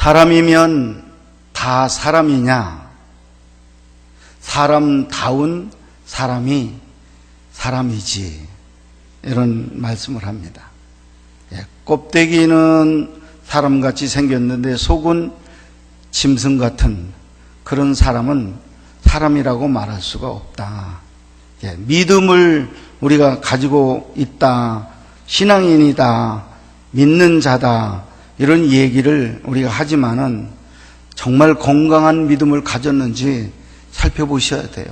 사람이면 다 사람이냐? 사람다운 사람이 사람이지. 이런 말씀을 합니다. 껍데기는 사람같이 생겼는데 속은 짐승 같은 그런 사람은 사람이라고 말할 수가 없다. 믿음을 우리가 가지고 있다, 신앙인이다, 믿는 자다, 이런 얘기를 우리가 하지만은 정말 건강한 믿음을 가졌는지 살펴보셔야 돼요.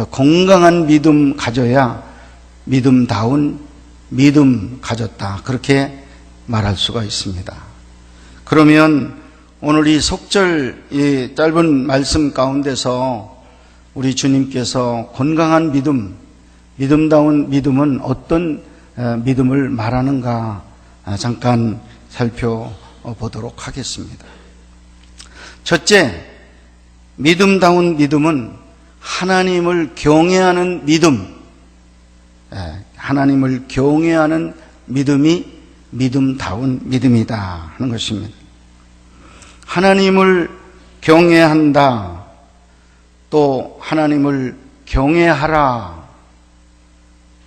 건강한 믿음 가져야 믿음다운 믿음 가졌다, 그렇게 말할 수가 있습니다. 그러면 오늘 이 속절, 이 짧은 말씀 가운데서 우리 주님께서 건강한 믿음, 믿음다운 믿음은 어떤 믿음을 말하는가 잠깐 살펴보도록 하겠습니다. 첫째, 믿음다운 믿음은 하나님을 경외하는 믿음, 하나님을 경외하는 믿음이 믿음다운 믿음이다 하는 것입니다. 하나님을 경외한다, 또 하나님을 경외하라.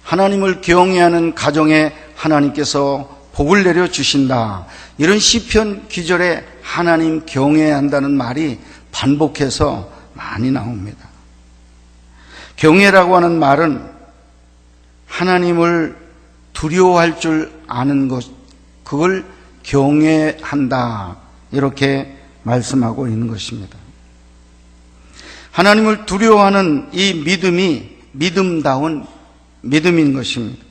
하나님을 경외하는 가정에 하나님께서 복을 내려주신다. 이런 시편 기절에 하나님 경외한다는 말이 반복해서 많이 나옵니다. 경외라고 하는 말은 하나님을 두려워할 줄 아는 것, 그걸 경외한다, 이렇게 말씀하고 있는 것입니다. 하나님을 두려워하는 이 믿음이 믿음다운 믿음인 것입니다.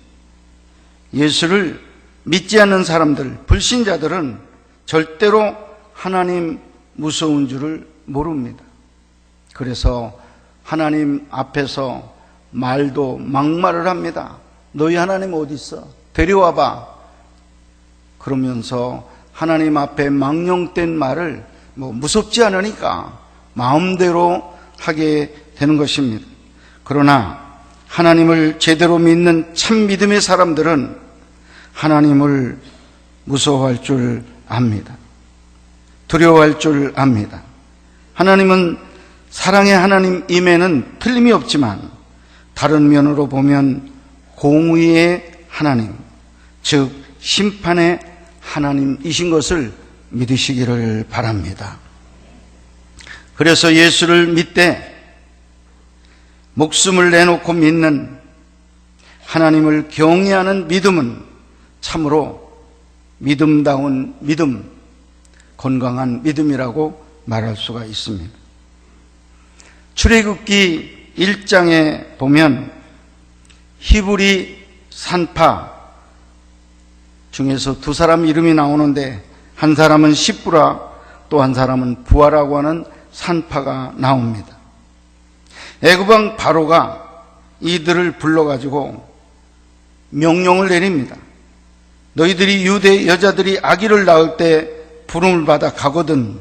예수를 믿지 않는 사람들, 불신자들은 절대로 하나님 무서운 줄을 모릅니다. 그래서 하나님 앞에서 말도 막말을 합니다. 너희 하나님 어디 있어? 데려와봐. 그러면서 하나님 앞에 망령된 말을 무섭지 않으니까 마음대로 하게 되는 것입니다. 그러나 하나님을 제대로 믿는 참 믿음의 사람들은 하나님을 무서워할 줄 압니다. 두려워할 줄 압니다. 하나님은 사랑의 하나님임에는 틀림이 없지만 다른 면으로 보면 공의의 하나님, 즉 심판의 하나님이신 것을 믿으시기를 바랍니다. 그래서 예수를 믿되 목숨을 내놓고 믿는 하나님을 경외하는 믿음은 참으로 믿음다운 믿음, 건강한 믿음이라고 말할 수가 있습니다. 출애굽기 1장에 보면 히브리 산파 중에서 두 사람 이름이 나오는데 한 사람은 시브라, 또 한 사람은 부하라고 하는 산파가 나옵니다. 애굽왕 바로가 이들을 불러가지고 명령을 내립니다. 너희들이 유대 여자들이 아기를 낳을 때 부름을 받아 가거든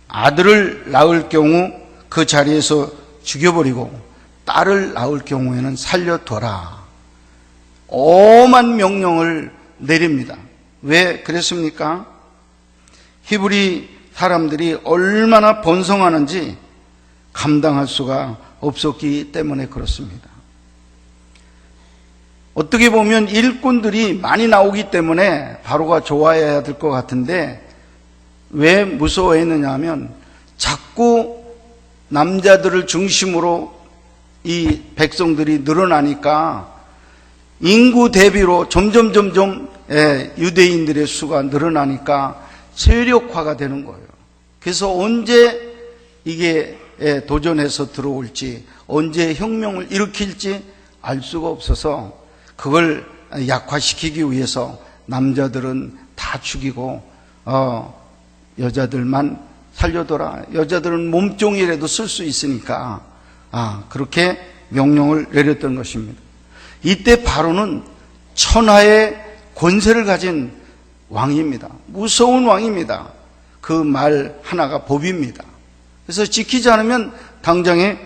아들을 낳을 경우 그 자리에서 죽여버리고 딸을 낳을 경우에는 살려둬라. 엄한 명령을 내립니다. 왜 그랬습니까? 히브리 사람들이 얼마나 번성하는지 감당할 수가 없었기 때문에 그렇습니다. 어떻게 보면 일꾼들이 많이 나오기 때문에 바로가 좋아해야 될 것 같은데 왜 무서워했느냐 하면 자꾸 남자들을 중심으로 이 백성들이 늘어나니까 인구 대비로 점점 유대인들의 수가 늘어나니까 세력화가 되는 거예요. 그래서 언제 이게 도전해서 들어올지, 언제 혁명을 일으킬지 알 수가 없어서 그걸 약화시키기 위해서 남자들은 다 죽이고 여자들만 살려둬라. 여자들은 몸종이라도 쓸 수 있으니까 그렇게 명령을 내렸던 것입니다. 이때 바로는 천하의 권세를 가진 왕입니다. 무서운 왕입니다. 그 말 하나가 법입니다. 그래서 지키지 않으면 당장에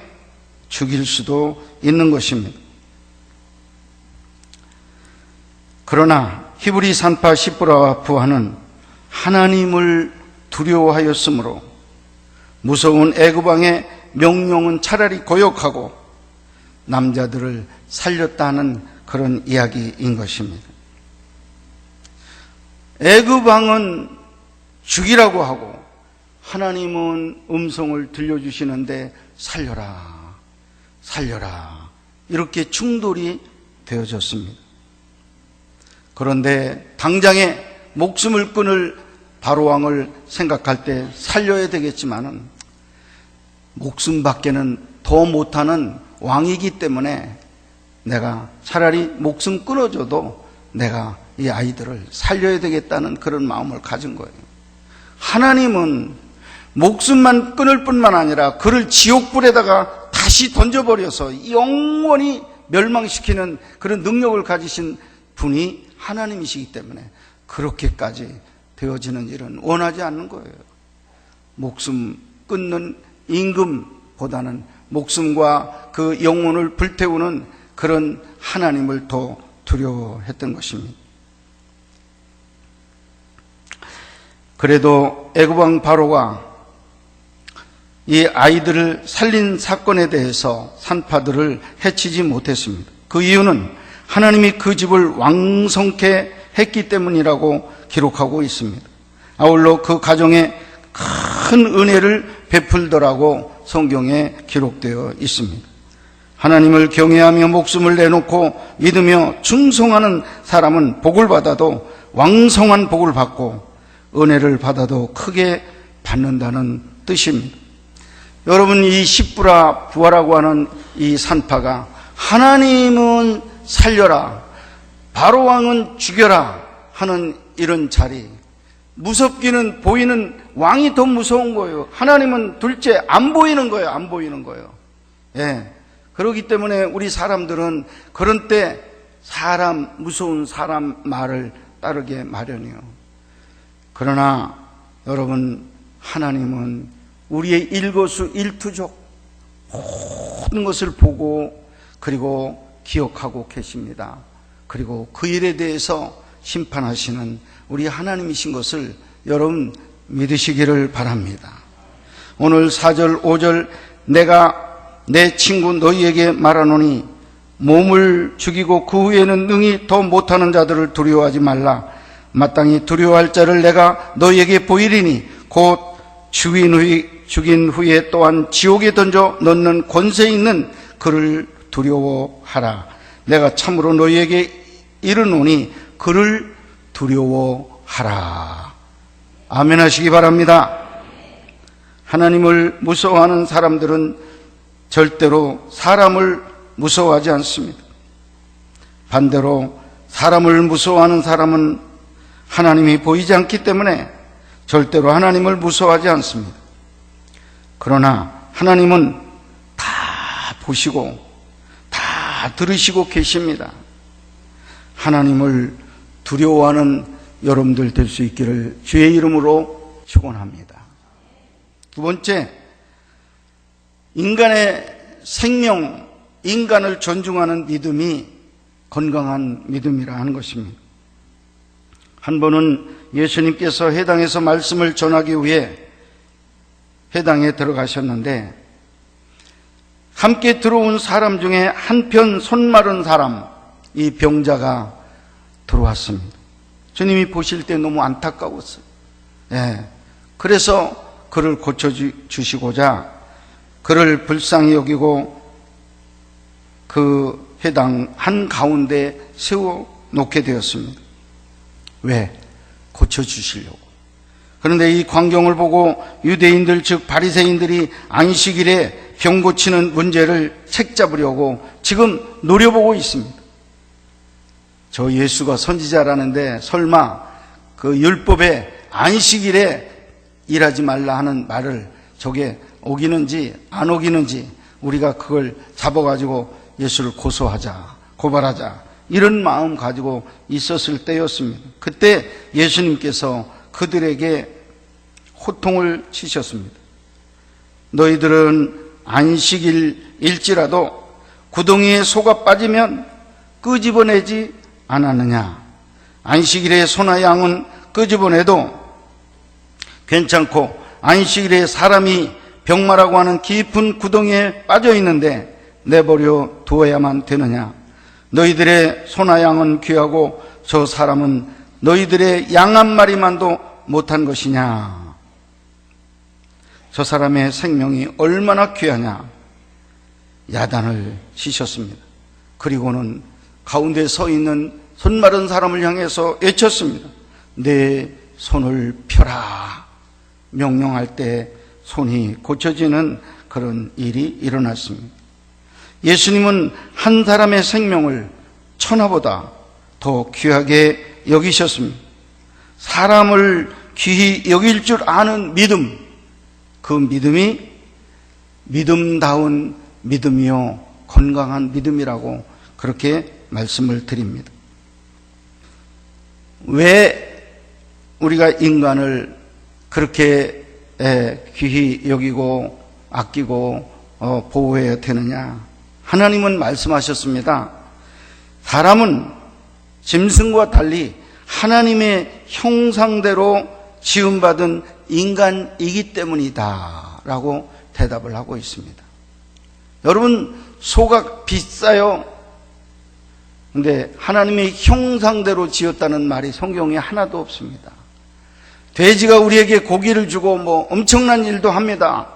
죽일 수도 있는 것입니다. 그러나 히브리 산파 시브라와 부하는 하나님을 두려워하였으므로 무서운 애굽 왕의 명령은 차라리 거역하고 남자들을 살렸다는 그런 이야기인 것입니다. 애굽 왕은 죽이라고 하고 하나님은 음성을 들려주시는데 살려라, 살려라, 이렇게 충돌이 되어졌습니다. 그런데 당장에 목숨을 끊을 바로왕을 생각할 때 살려야 되겠지만은 목숨밖에는 더 못하는 왕이기 때문에 내가 차라리 목숨 끊어줘도 내가 이 아이들을 살려야 되겠다는 그런 마음을 가진 거예요. 하나님은 목숨만 끊을 뿐만 아니라 그를 지옥불에다가 다시 던져버려서 영원히 멸망시키는 그런 능력을 가지신 분이 하나님이시기 때문에 그렇게까지 되어지는 일은 원하지 않는 거예요. 목숨 끊는 임금보다는 목숨과 그 영혼을 불태우는 그런 하나님을 더 두려워했던 것입니다. 그래도 애굽 왕 바로가 이 아이들을 살린 사건에 대해서 산파들을 해치지 못했습니다. 그 이유는 하나님이 그 집을 왕성케 했기 때문이라고 기록하고 있습니다. 아울러 그 가정에 큰 은혜를 베풀더라고 성경에 기록되어 있습니다. 하나님을 경외하며 목숨을 내놓고 믿으며 충성하는 사람은 복을 받아도 왕성한 복을 받고 은혜를 받아도 크게 받는다는 뜻입니다. 여러분, 이 십부라 부하라고 하는 이 산파가 하나님은 살려라, 바로왕은 죽여라 하는 이런 자리, 무섭기는 보이는 왕이 더 무서운 거예요. 하나님은 둘째 안 보이는 거예요. 안 보이는 거예요. 예. 그렇기 때문에 우리 사람들은 그런 때 무서운 사람 말을 따르게 마련이에요. 그러나 여러분, 하나님은 우리의 일거수일투족 모든 것을 보고 그리고 기억하고 계십니다. 그리고 그 일에 대해서 심판하시는 우리 하나님이신 것을 여러분 믿으시기를 바랍니다. 오늘 4절 5절 내가 내 친구 너희에게 말하노니 몸을 죽이고 그 후에는 능히 더 못하는 자들을 두려워하지 말라. 마땅히 두려워할 자를 내가 너희에게 보이리니 곧 죽인 후에 또한 지옥에 던져 넣는 권세 있는 그를 두려워하라. 내가 참으로 너희에게 이르노니 그를 두려워하라. 아멘 하시기 바랍니다. 하나님을 무서워하는 사람들은 절대로 사람을 무서워하지 않습니다. 반대로 사람을 무서워하는 사람은 하나님이 보이지 않기 때문에 절대로 하나님을 무서워하지 않습니다. 그러나 하나님은 다 보시고 다 들으시고 계십니다. 하나님을 두려워하는 여러분들 될 수 있기를 주의 이름으로 축원합니다. 두 번째, 인간의 생명, 인간을 존중하는 믿음이 건강한 믿음이라 하는 것입니다. 한 번은 예수님께서 회당에서 말씀을 전하기 위해 회당에 들어가셨는데 함께 들어온 사람 중에 한편 손 마른 사람, 이 병자가 들어왔습니다. 주님이 보실 때 너무 안타까웠어요. 예. 그래서 그를 고쳐주시고자 그를 불쌍히 여기고 그 회당 한가운데 세워놓게 되었습니다. 왜? 고쳐주시려고. 그런데 이 광경을 보고 유대인들 즉 바리새인들이 안식일에 병 고치는 문제를 책잡으려고 지금 노려보고 있습니다. 저 예수가 선지자라는데 설마 그 율법에 안식일에 일하지 말라 하는 말을 저게 오기는지 안 오기는지 우리가 그걸 잡아가지고 예수를 고소하자, 고발하자 이런 마음 가지고 있었을 때였습니다. 그때 예수님께서 그들에게 호통을 치셨습니다. 너희들은 안식일일지라도 구덩이에 소가 빠지면 끄집어내지 않았느냐? 안식일에 소나 양은 끄집어내도 괜찮고 안식일에 사람이 병마라고 하는 깊은 구덩이에 빠져 있는데 내버려 두어야만 되느냐? 너희들의 소나 양은 귀하고 저 사람은 너희들의 양 한 마리만도 못한 것이냐? 저 사람의 생명이 얼마나 귀하냐? 야단을 치셨습니다. 그리고는 가운데 서 있는 손 마른 사람을 향해서 외쳤습니다. 내 손을 펴라. 명령할 때 손이 고쳐지는 그런 일이 일어났습니다. 예수님은 한 사람의 생명을 천하보다 더 귀하게 여기셨습니다. 사람을 귀히 여길 줄 아는 믿음, 그 믿음이 믿음다운 믿음이요 건강한 믿음이라고 그렇게 말씀을 드립니다. 왜 우리가 인간을 그렇게 귀히 여기고 아끼고 보호해야 되느냐? 하나님은 말씀하셨습니다. 사람은 짐승과 달리 하나님의 형상대로 지음받은 인간이기 때문이다 라고 대답을 하고 있습니다. 여러분, 소가 비싸요. 근데 하나님의 형상대로 지었다는 말이 성경에 하나도 없습니다. 돼지가 우리에게 고기를 주고 엄청난 일도 합니다.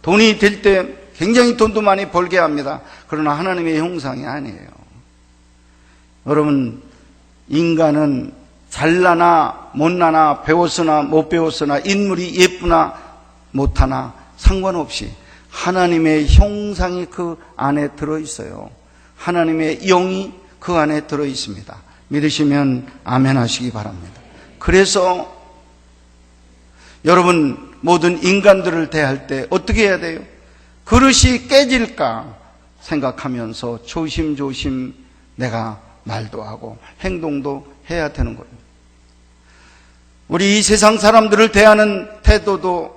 돈이 될 때 굉장히 돈도 많이 벌게 합니다. 그러나 하나님의 형상이 아니에요. 여러분, 인간은 잘나나 못나나 배웠으나 못 배웠으나 인물이 예쁘나 못하나 상관없이 하나님의 형상이 그 안에 들어있어요. 하나님의 영이 그 안에 들어있습니다. 믿으시면 아멘 하시기 바랍니다. 그래서 여러분, 모든 인간들을 대할 때 어떻게 해야 돼요? 그릇이 깨질까 생각하면서 조심조심 내가 말도 하고 행동도 해야 되는 거예요. 우리 이 세상 사람들을 대하는 태도도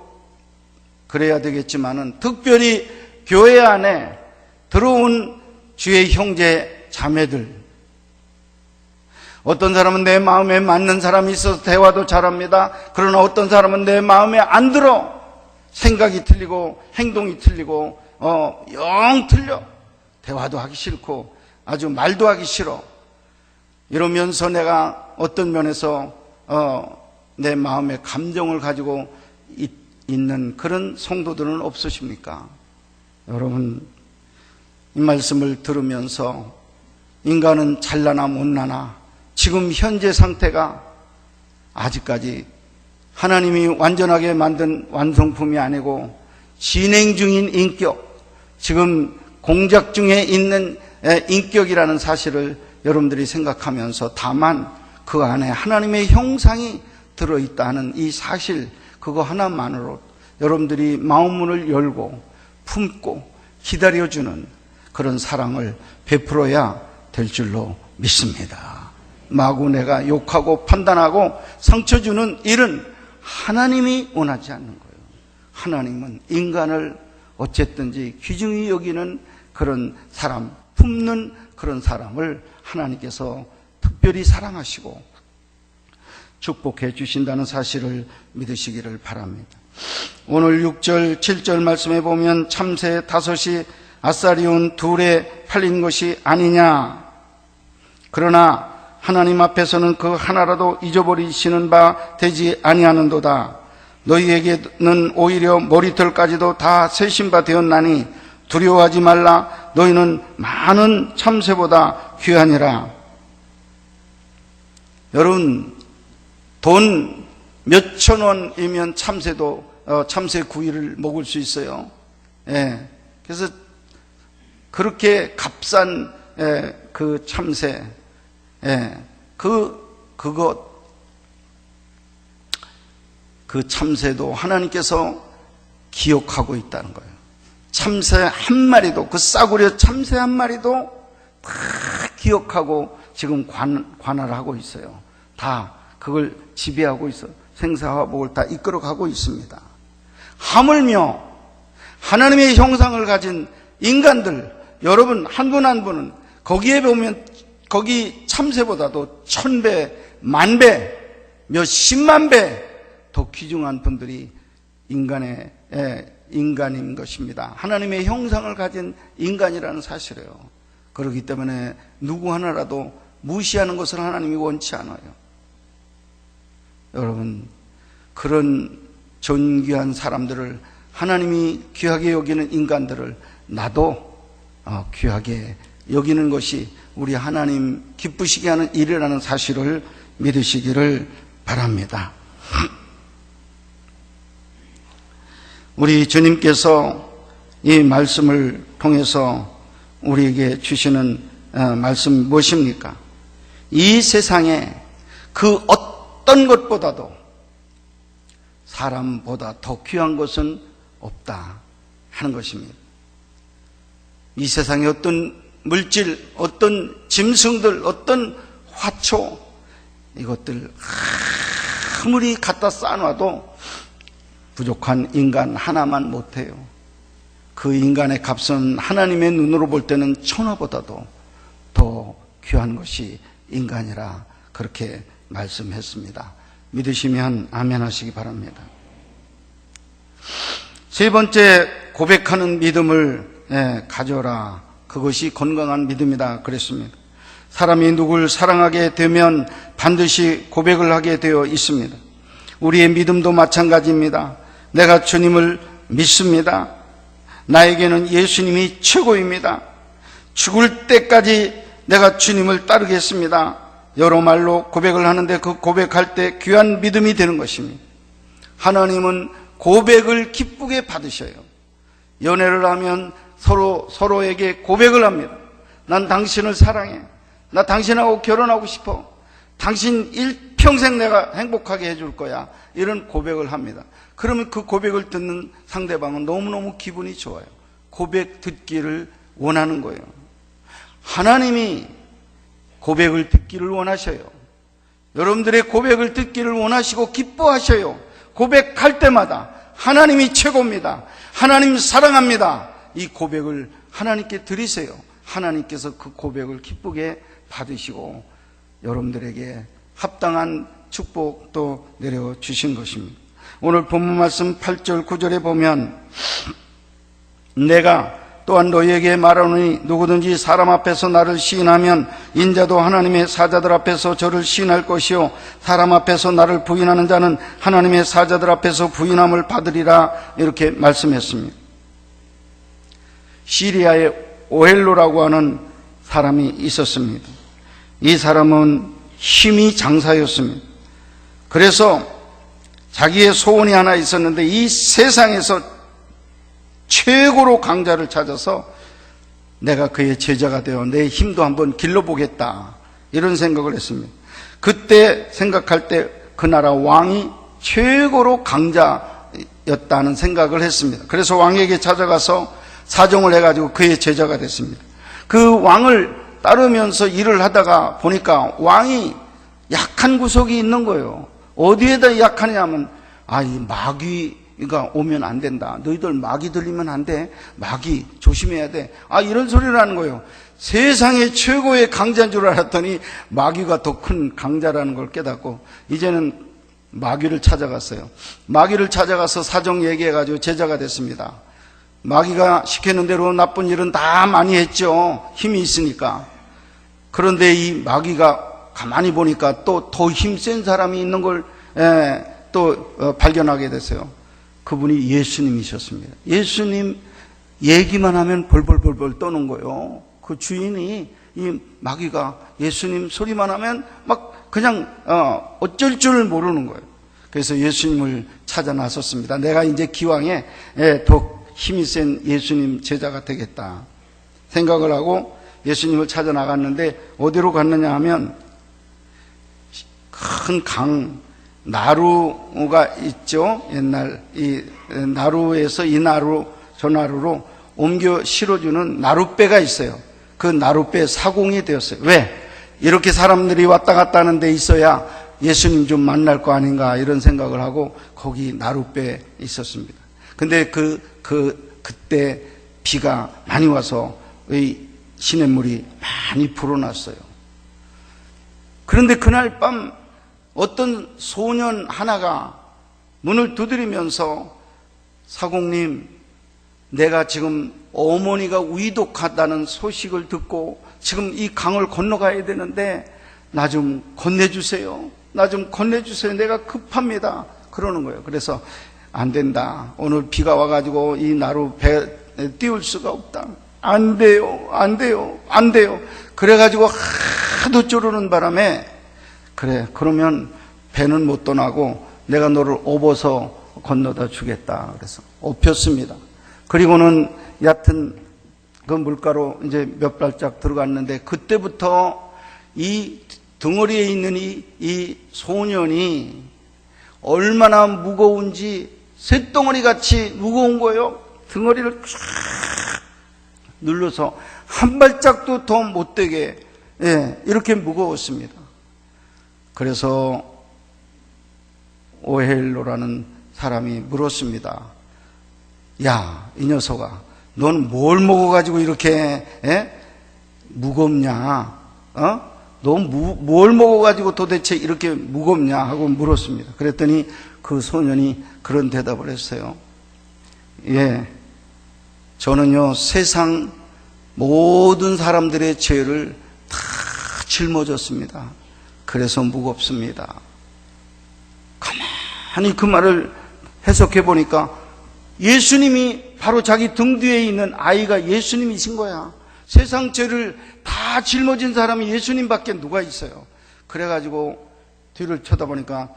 그래야 되겠지만은 특별히 교회 안에 들어온 주의 형제 자매들, 어떤 사람은 내 마음에 맞는 사람이 있어서 대화도 잘합니다. 그러나 어떤 사람은 내 마음에 안 들어. 생각이 틀리고 행동이 틀리고 영 틀려. 대화도 하기 싫고 아주 말도 하기 싫어. 이러면서 내가 어떤 면에서 내 마음에 감정을 가지고 있는 그런 성도들은 없으십니까? 여러분, 이 말씀을 들으면서 인간은 잘나나 못나나 지금 현재 상태가 아직까지 하나님이 완전하게 만든 완성품이 아니고 진행 중인 인격, 지금 공작 중에 있는 인격이라는 사실을 여러분들이 생각하면서 다만 그 안에 하나님의 형상이 들어있다는 이 사실, 그거 하나만으로 여러분들이 마음문을 열고 품고 기다려주는 그런 사랑을 베풀어야 될 줄로 믿습니다. 마구 내가 욕하고 판단하고 상처 주는 일은 하나님이 원하지 않는 거예요. 하나님은 인간을 어쨌든지 귀중히 여기는 그런 사람, 품는 그런 사람을 하나님께서 특별히 사랑하시고 축복해 주신다는 사실을 믿으시기를 바랍니다. 오늘 6절, 7절 말씀에 보면 참새 5이 아사리온 2에 팔린 것이 아니냐. 그러나 하나님 앞에서는 그 하나라도 잊어버리시는 바 되지 아니하는도다. 너희에게는 오히려 머리털까지도 다 세신 바 되었나니 두려워하지 말라. 너희는 많은 참새보다 귀하니라. 여러분, 돈 몇천 원이면 참새 구이를 먹을 수 있어요. 예. 그래서 그렇게 값싼 그 참새, 그 참새도 하나님께서 기억하고 있다는 거예요. 참새 한 마리도, 그 싸구려 참새 한 마리도 다 기억하고 지금 관할을 하고 있어요. 다 그걸 지배하고 있어. 생사화복을 다 이끌어가고 있습니다. 하물며 하나님의 형상을 가진 인간들, 여러분 한 분 한 분은 거기에 보면 거기 참새보다도 1000배, 10,000배, 몇십만 배 더 귀중한 분들이 인간인 것입니다. 하나님의 형상을 가진 인간이라는 사실이에요. 그렇기 때문에 누구 하나라도 무시하는 것을 하나님이 원치 않아요. 여러분, 그런 존귀한 사람들을, 하나님이 귀하게 여기는 인간들을 나도 귀하게 여기는 것이 우리 하나님 기쁘시게 하는 일이라는 사실을 믿으시기를 바랍니다. 우리 주님께서 이 말씀을 통해서 우리에게 주시는 말씀 무엇입니까? 이 세상에 그 어떤 것보다도 사람보다 더 귀한 것은 없다 하는 것입니다. 이 세상에 어떤 물질, 어떤 짐승들, 어떤 화초, 이것들 아무리 갖다 쌓아놔도 부족한 인간 하나만 못해요. 그 인간의 값은 하나님의 눈으로 볼 때는 천하보다도 더 귀한 것이 인간이라 그렇게 말씀했습니다. 믿으시면 아멘 하시기 바랍니다. 세 번째, 고백하는 믿음을 가져라. 그것이 건강한 믿음이다 그랬습니다. 사람이 누굴 사랑하게 되면 반드시 고백을 하게 되어 있습니다. 우리의 믿음도 마찬가지입니다. 내가 주님을 믿습니다. 나에게는 예수님이 최고입니다. 죽을 때까지 내가 주님을 따르겠습니다. 여러 말로 고백을 하는데 그 고백할 때 귀한 믿음이 되는 것입니다. 하나님은 고백을 기쁘게 받으셔요. 연애를 하면 서로에게 고백을 합니다. 난 당신을 사랑해. 나 당신하고 결혼하고 싶어. 당신 일평생 내가 행복하게 해줄 거야. 이런 고백을 합니다. 그러면 그 고백을 듣는 상대방은 너무너무 기분이 좋아요. 고백 듣기를 원하는 거예요. 하나님이 고백을 듣기를 원하셔요. 여러분들의 고백을 듣기를 원하시고 기뻐하셔요. 고백할 때마다 하나님이 최고입니다. 하나님 사랑합니다. 이 고백을 하나님께 드리세요. 하나님께서 그 고백을 기쁘게 받으시고 여러분들에게 합당한 축복도 내려주신 것입니다. 오늘 본문 말씀 8절 9절에 보면 내가 또한 너희에게 말하노니 누구든지 사람 앞에서 나를 시인하면 인자도 하나님의 사자들 앞에서 저를 시인할 것이요 사람 앞에서 나를 부인하는 자는 하나님의 사자들 앞에서 부인함을 받으리라 이렇게 말씀했습니다. 시리아에 오헬로라고 하는 사람이 있었습니다. 이 사람은 힘이 장사였습니다. 그래서 자기의 소원이 하나 있었는데 이 세상에서 최고로 강자를 찾아서 내가 그의 제자가 되어 내 힘도 한번 길러보겠다 이런 생각을 했습니다. 그때 생각할 때 그 나라 왕이 최고로 강자였다는 생각을 했습니다. 그래서 왕에게 찾아가서 사정을 해가지고 그의 제자가 됐습니다. 그 왕을 따르면서 일을 하다가 보니까 왕이 약한 구석이 있는 거예요. 어디에다 약하냐면 이 마귀가 오면 안 된다. 너희들 마귀 들리면 안 돼. 마귀 조심해야 돼. 이런 소리를 하는 거예요. 세상의 최고의 강자인 줄 알았더니 마귀가 더 큰 강자라는 걸 깨닫고 이제는 마귀를 찾아갔어요. 마귀를 찾아가서 사정 얘기해가지고 제자가 됐습니다. 마귀가 시키는 대로 나쁜 일은 다 많이 했죠. 힘이 있으니까. 그런데 이 마귀가 가만히 보니까 또 더 힘센 사람이 있는 걸 또 발견하게 됐어요. 그분이 예수님이셨습니다. 예수님 얘기만 하면 벌벌벌벌 떠는 거예요. 그 주인이 이 마귀가 예수님 소리만 하면 막 그냥 어쩔 줄 모르는 거예요. 그래서 예수님을 찾아 나섰습니다. 내가 이제 기왕에 더 힘이 센 예수님 제자가 되겠다 생각을 하고 예수님을 찾아 나갔는데 어디로 갔느냐 하면 큰 강 나루가 있죠. 옛날 이 나루에서 이 나루 저 나루로 옮겨 실어주는 나룻배가 있어요. 그 나룻배 사공이 되었어요. 왜? 이렇게 사람들이 왔다 갔다 하는 데 있어야 예수님 좀 만날 거 아닌가 이런 생각을 하고 거기 나룻배에 있었습니다. 근데 그때 비가 많이 와서 이 시냇물이 많이 불어났어요. 그런데 그날 밤 어떤 소년 하나가 문을 두드리면서 사공님, 내가 지금 어머니가 위독하다는 소식을 듣고 지금 이 강을 건너가야 되는데 나 좀 건네주세요. 나 좀 건네주세요. 내가 급합니다. 그러는 거예요. 그래서 안 된다. 오늘 비가 와가지고 이 나루 배 띄울 수가 없다. 안 돼요. 안 돼요. 안 돼요. 그래가지고 하도 쪼르는 바람에 그래, 그러면 배는 못 떠나고 내가 너를 업어서 건너다 주겠다. 그래서 업혔습니다. 그리고는 얕은 그 물가로 이제 몇 발짝 들어갔는데 그때부터 이 덩어리에 있는 이 소년이 얼마나 무거운지 쇳덩어리 같이 무거운 거예요. 덩어리를 쫙 눌러서 한 발짝도 더 못 되게, 이렇게 무거웠습니다. 그래서 오헬로라는 사람이 물었습니다. 야, 이 녀석아, 넌 뭘 먹어가지고 이렇게 무겁냐? 너 뭘 먹어가지고 도대체 이렇게 무겁냐? 하고 물었습니다. 그랬더니 그 소년이 그런 대답을 했어요. 예, 저는요 세상 모든 사람들의 죄를 다 짊어졌습니다. 그래서 무겁습니다. 가만히 그 말을 해석해 보니까 예수님이 바로 자기 등 뒤에 있는 아이가 예수님이신 거야. 세상 죄를 다 짊어진 사람이 예수님밖에 누가 있어요. 그래가지고 뒤를 쳐다보니까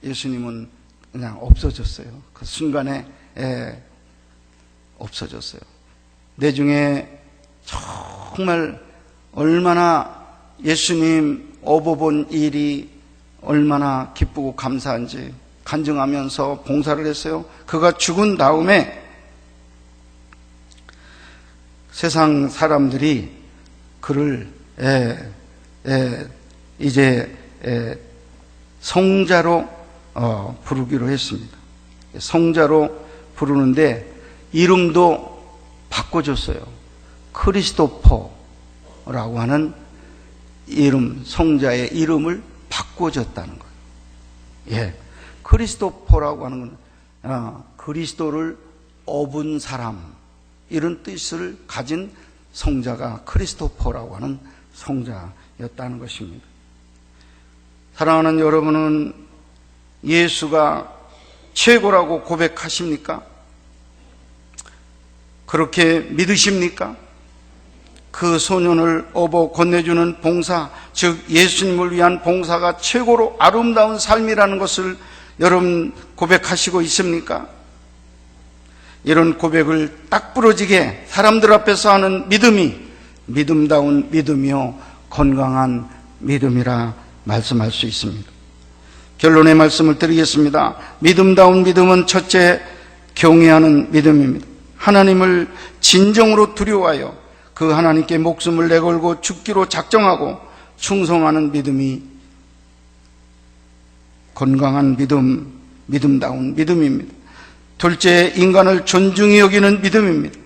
예수님은 그냥 없어졌어요. 그 순간에 없어졌어요. 내 중에 정말 얼마나 예수님 업어본 일이 얼마나 기쁘고 감사한지 간증하면서 봉사를 했어요. 그가 죽은 다음에 세상 사람들이 그를 이제 성자로 부르기로 했습니다. 성자로 부르는데 이름도 바꿔줬어요. 크리스토퍼라고 하는 이름, 성자의 이름을 바꿔줬다는 거예요. 예, 크리스토퍼라고 하는 건 그리스도를 업은 사람, 이런 뜻을 가진 성자가 크리스토퍼라고 하는 성자였다는 것입니다. 사랑하는 여러분은 예수가 최고라고 고백하십니까? 그렇게 믿으십니까? 그 소년을 업어 건네주는 봉사, 즉 예수님을 위한 봉사가 최고로 아름다운 삶이라는 것을 여러분 고백하시고 있습니까? 이런 고백을 딱 부러지게 사람들 앞에서 하는 믿음이 믿음다운 믿음이요 건강한 믿음이라 말씀할 수 있습니다. 결론의 말씀을 드리겠습니다. 믿음다운 믿음은 첫째, 경외하는 믿음입니다. 하나님을 진정으로 두려워하여 그 하나님께 목숨을 내걸고 죽기로 작정하고 충성하는 믿음이 건강한 믿음, 믿음다운 믿음입니다. 둘째, 인간을 존중히 여기는 믿음입니다.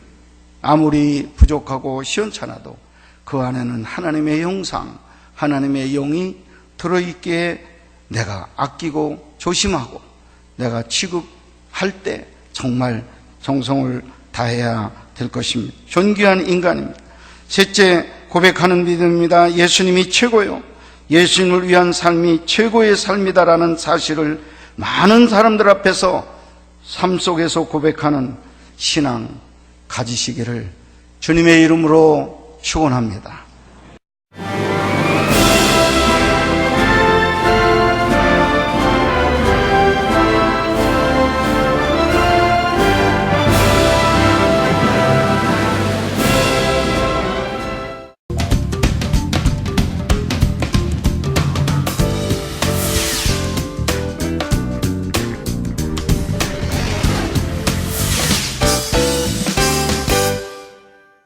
아무리 부족하고 시원찮아도 그 안에는 하나님의 형상, 하나님의 영이 들어있기에 내가 아끼고 조심하고 내가 취급할 때 정말 정성을 다해야 될 것입니다. 존귀한 인간입니다. 셋째, 고백하는 믿음입니다. 예수님이 최고요, 예수님을 위한 삶이 최고의 삶이다라는 사실을 많은 사람들 앞에서 삶 속에서 고백하는 신앙 가지시기를 주님의 이름으로 축원합니다.